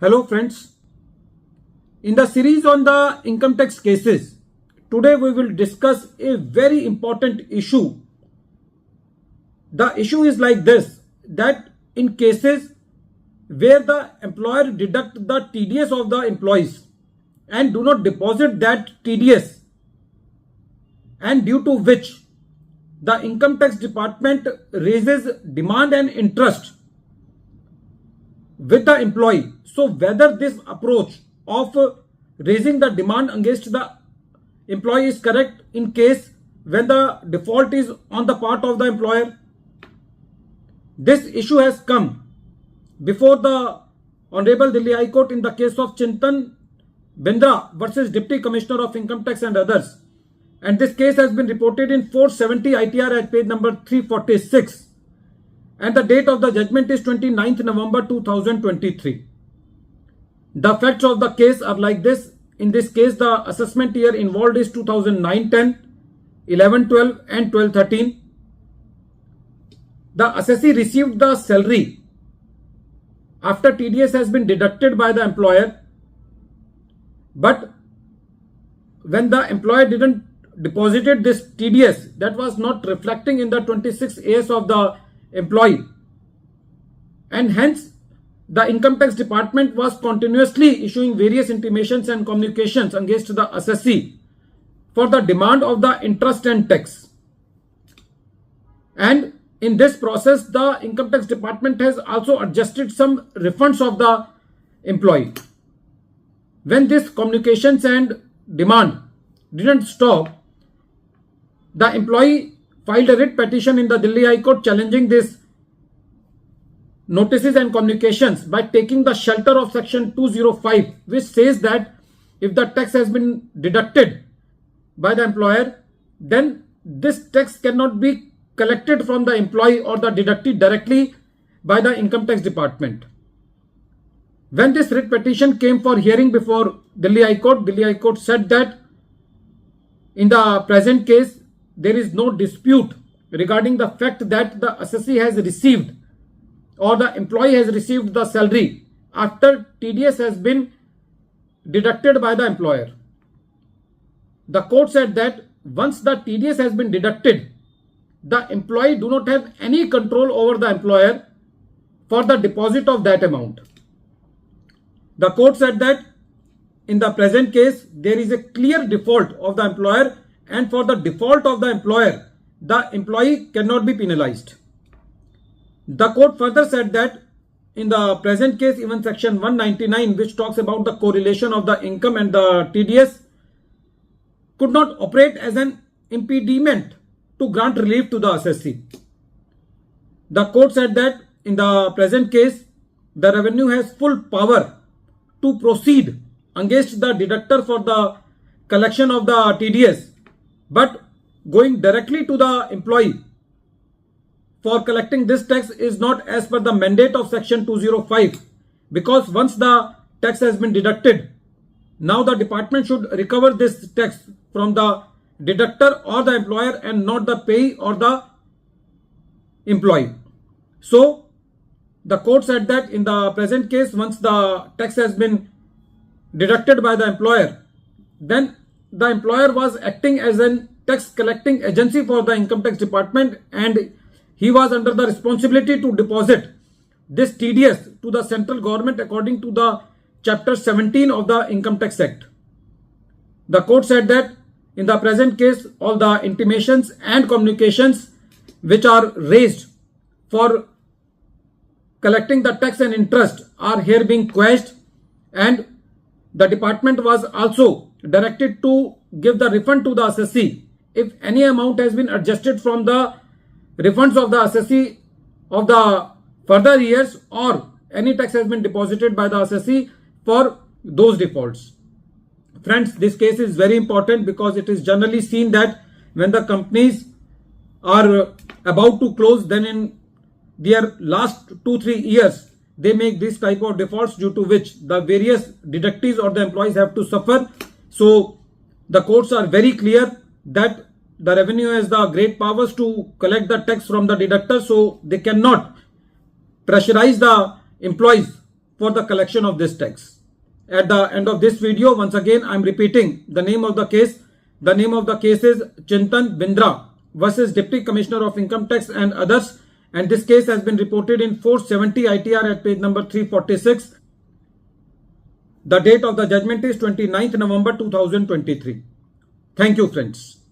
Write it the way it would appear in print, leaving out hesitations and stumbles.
Hello friends, in the series on the income tax cases, today we will discuss a very important issue. The issue is like this, that in cases where the employer deduct the TDS of the employees and do not deposit that TDS, and due to which the income tax department raises demand and interest with the employee. So whether this approach of raising the demand against the employee is correct in case when the default is on the part of the employer. This issue has come before the Honorable Delhi High Court in the case of Chintan Bindra versus Deputy Commissioner of Income Tax and others. And this case has been reported in 470 ITR at page number 346. And the date of the judgment is 29th November 2023. The facts of the case are like this. In this case, the assessment year involved is 2009-10, 11-12 and 12-13. The assessee received the salary after TDS has been deducted by the employer. But when the employer didn't deposited this TDS, that was not reflecting in the 26 AS of the employee, and hence the income tax department was continuously issuing various intimations and communications against the assessee for the demand of the interest and tax. And in this process, the income tax department has also adjusted some refunds of the employee. When this communications and demand didn't stop, the employee filed a writ petition in the Delhi High Court challenging this notices and communications by taking the shelter of section 205, which says that if the tax has been deducted by the employer, then this tax cannot be collected from the employee or the deducted directly by the income tax department. When this writ petition came for hearing before Delhi High Court said that in the present case, there is no dispute regarding the fact that the assessee has received or the employee has received the salary after TDS has been deducted by the employer. The court said that once the TDS has been deducted, the employee do not have any control over the employer for the deposit of that amount. The court said that in the present case, there is a clear default of the employer, and for the default of the employee cannot be penalized. The court further said that in the present case, even section 199, which talks about the correlation of the income and the TDS, could not operate as an impediment to grant relief to the assessee. The court said that in the present case, the revenue has full power to proceed against the deductor for the collection of the TDS, but going directly to the employee for collecting this tax is not as per the mandate of section 205, because once the tax has been deducted, now the department should recover this tax from the deductor or the employer and not the payee or the employee. So the court said that in the present case, once the tax has been deducted by the employer, then the employer was acting as a tax collecting agency for the income tax department, and he was under the responsibility to deposit this TDS to the central government according to the chapter 17 of the Income Tax Act. The court said that in the present case, all the intimations and communications which are raised for collecting the tax and interest are here being quashed, and the department was also directed to give the refund to the assessee if any amount has been adjusted from the refunds of the assessee of the further years, or any tax has been deposited by the assessee for those defaults. Friends, this case is very important because it is generally seen that when the companies are about to close, then in their last 2-3 years, they make this type of defaults, due to which the various deductees or the employees have to suffer. So the courts are very clear that the revenue has the great powers to collect the tax from the deductor, so they cannot pressurize the employees for the collection of this tax. At the end of this video, once again, I am repeating the name of the case. The name of the case is Chintan Bindra versus Deputy Commissioner of Income Tax and others. And this case has been reported in 470 ITR at page number 346. The date of the judgment is 29th November 2023. Thank you, friends.